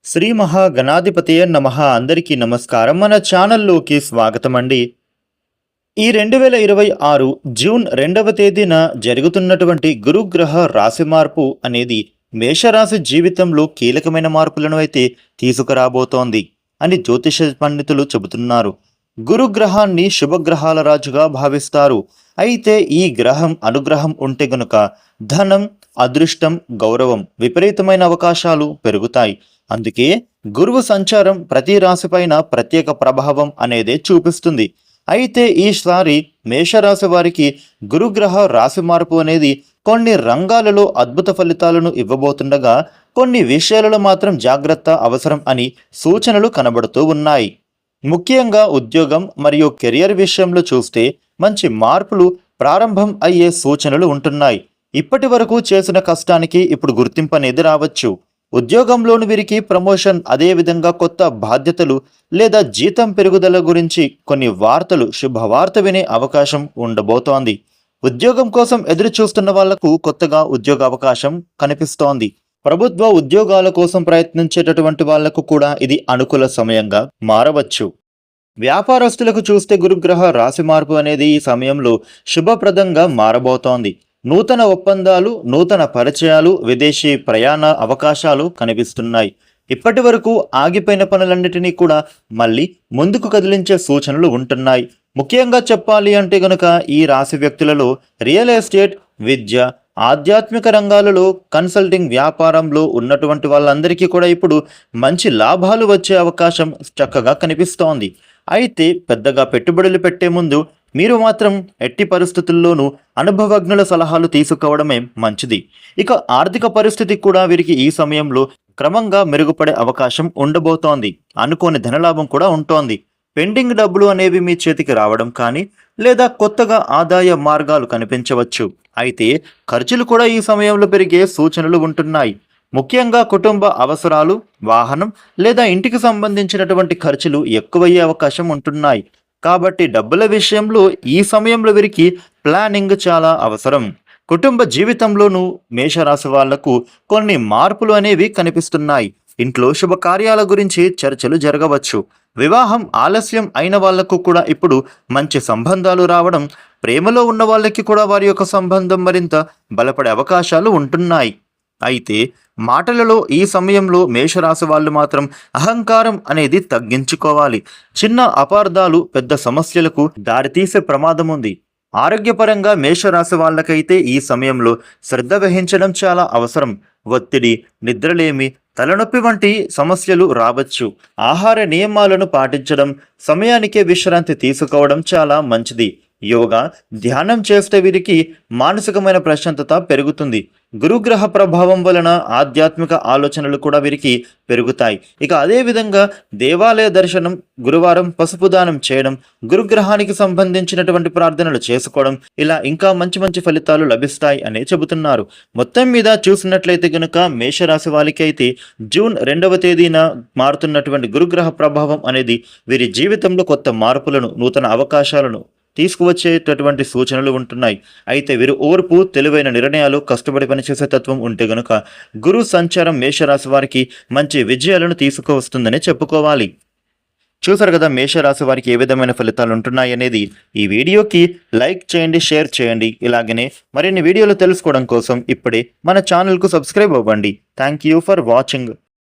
శ్రీ మహాగణాధిపతయ నమః. అందరికీ నమస్కారం. మన ఛానల్లోకి స్వాగతం అండి. ఈ 2026 జూన్ 2వ తేదీన జరుగుతున్నటువంటి గురుగ్రహ రాశి మార్పు అనేది మేషరాశి జీవితంలో కీలకమైన మార్పులను అయితే తీసుకురాబోతోంది అని జ్యోతిష పండితులు చెబుతున్నారు. గురుగ్రహాన్ని శుభగ్రహాల రాజుగా భావిస్తారు. అయితే ఈ గ్రహం అనుగ్రహం ఉంటే గనుక ధనం, అదృష్టం, గౌరవం, విపరీతమైన అవకాశాలు పెరుగుతాయి. అందుకే గురువు సంచారం ప్రతి రాశిపైన ప్రత్యేక ప్రభావం అనేదే చూపిస్తుంది. అయితే ఈసారి మేషరాశి వారికి గురుగ్రహ రాశి మార్పు అనేది కొన్ని రంగాలలో అద్భుత ఫలితాలను ఇవ్వబోతుండగా కొన్ని విషయాలలో మాత్రం జాగ్రత్త అవసరం అని సూచనలు కనబడుతూ ఉన్నాయి. ముఖ్యంగా ఉద్యోగం మరియు కెరియర్ విషయంలో చూస్తే మంచి మార్పులు ప్రారంభం అయ్యే సూచనలు ఉంటున్నాయి. ఇప్పటి వరకు చేసిన కష్టానికి ఇప్పుడు గుర్తింపు అనేది రావచ్చు. ఉద్యోగంలోని వీరికి ప్రమోషన్, అదేవిధంగా కొత్త బాధ్యతలు లేదా జీతం పెరుగుదల గురించి కొన్ని వార్తలు, శుభవార్త వినే అవకాశం ఉండబోతోంది. ఉద్యోగం కోసం ఎదురు చూస్తున్న వాళ్లకు కొత్తగా ఉద్యోగ అవకాశం కనిపిస్తోంది. ప్రభుత్వ ఉద్యోగాల కోసం ప్రయత్నించేటటువంటి వాళ్లకు కూడా ఇది అనుకూల సమయంగా మారవచ్చు. వ్యాపారస్తులకు చూస్తే గురుగ్రహ రాశి మార్పు అనేది ఈ సమయంలో శుభప్రదంగా మారబోతోంది. నూతన ఒప్పందాలు, నూతన పరిచయాలు, విదేశీ ప్రయాణ అవకాశాలు కనిపిస్తున్నాయి. ఇప్పటి వరకు ఆగిపోయిన పనులన్నిటినీ కూడా మళ్ళీ ముందుకు కదిలించే సూచనలు ఉంటున్నాయి. ముఖ్యంగా చెప్పాలి అంటే గనుక ఈ రాశి వ్యక్తులలో రియల్ ఎస్టేట్, విద్య, ఆధ్యాత్మిక రంగాలలో, కన్సల్టింగ్ వ్యాపారంలో ఉన్నటువంటి వాళ్ళందరికీ కూడా ఇప్పుడు మంచి లాభాలు వచ్చే అవకాశం చక్కగా కనిపిస్తోంది. అయితే పెద్దగా పెట్టుబడులు పెట్టే ముందు మీరు మాత్రం ఎట్టి పరిస్థితుల్లోనూ అనుభవజ్ఞుల సలహాలు తీసుకోవడమే మంచిది. ఇక ఆర్థిక పరిస్థితి కూడా వీరికి ఈ సమయంలో క్రమంగా మెరుగుపడే అవకాశం ఉండబోతోంది. అనుకోని ధనలాభం కూడా ఉంటోంది. పెండింగ్ డబ్బులు అనేవి మీ చేతికి రావడం కానీ లేదా కొత్తగా ఆదాయ మార్గాలు కనిపించవచ్చు. అయితే ఖర్చులు కూడా ఈ సమయంలో పెరిగే సూచనలు ఉంటున్నాయి. ముఖ్యంగా కుటుంబ అవసరాలు, వాహనం లేదా ఇంటికి సంబంధించినటువంటి ఖర్చులు ఎక్కువయ్యే అవకాశం ఉంటున్నాయి. కాబట్టి డబ్బుల విషయంలో ఈ సమయంలో వీరికి ప్లానింగ్ చాలా అవసరం. కుటుంబ జీవితంలోనూ మేషరాశి వాళ్లకు కొన్ని మార్పులు అనేవి కనిపిస్తున్నాయి. ఇంట్లో శుభకార్యాల గురించి చర్చలు జరగవచ్చు. వివాహం ఆలస్యం అయిన వాళ్లకు కూడా ఇప్పుడు మంచి సంబంధాలు రావడం, ప్రేమలో ఉన్న వాళ్ళకి కూడా వారి యొక్క సంబంధం మరింత బలపడే అవకాశాలు ఉంటున్నాయి. అయితే మాటలలో ఈ సమయంలో మేషరాశి వాళ్ళు మాత్రం అహంకారం అనేది తగ్గించుకోవాలి. చిన్న అపార్థాలు పెద్ద సమస్యలకు దారితీసే ప్రమాదం ఉంది. ఆరోగ్యపరంగా మేషరాశి వాళ్ళకైతే ఈ సమయంలో శ్రద్ధ వహించడం చాలా అవసరం. ఒత్తిడి, నిద్రలేమి, తలనొప్పి వంటి సమస్యలు రావచ్చు. ఆహార నియమాలను పాటించడం, సమయానికే విశ్రాంతి తీసుకోవడం చాలా మంచిది. యోగా, ధ్యానం చేస్తే వీరికి మానసికమైన ప్రశాంతత పెరుగుతుంది. గురుగ్రహ ప్రభావం వలన ఆధ్యాత్మిక ఆలోచనలు కూడా వీరికి పెరుగుతాయి. ఇక అదేవిధంగా దేవాలయ దర్శనం, గురువారం పసుపు దానం చేయడం, గురుగ్రహానికి సంబంధించినటువంటి ప్రార్థనలు చేసుకోవడం, ఇలా ఇంకా మంచి మంచి ఫలితాలు లభిస్తాయి అనే చెబుతున్నారు. మొత్తం మీద చూసినట్లయితే కనుక మేషరాశి వారికి అయితే జూన్ 2వ తేదీన మారుతున్నటువంటి గురుగ్రహ ప్రభావం అనేది వీరి జీవితంలో కొత్త మార్పులను, నూతన అవకాశాలను తీసుకువచ్చేటటువంటి సూచనలు ఉంటున్నాయి. అయితే వీరు ఓర్పు, తెలివైన నిర్ణయాలు, కష్టపడి పనిచేసే తత్వం ఉంటే గనుక గురు సంచారం మేషరాశి వారికి మంచి విజయాలను తీసుకువస్తుందని చెప్పుకోవాలి. చూసారు కదా మేషరాశి వారికి ఏ విధమైన ఫలితాలు ఉంటున్నాయి అనేది. ఈ వీడియోకి లైక్ చేయండి, షేర్ చేయండి. ఇలాగనే మరిన్ని వీడియోలు తెలుసుకోవడం కోసం ఇప్పుడే మన ఛానల్కు సబ్స్క్రైబ్ అవ్వండి. Thank you for watching.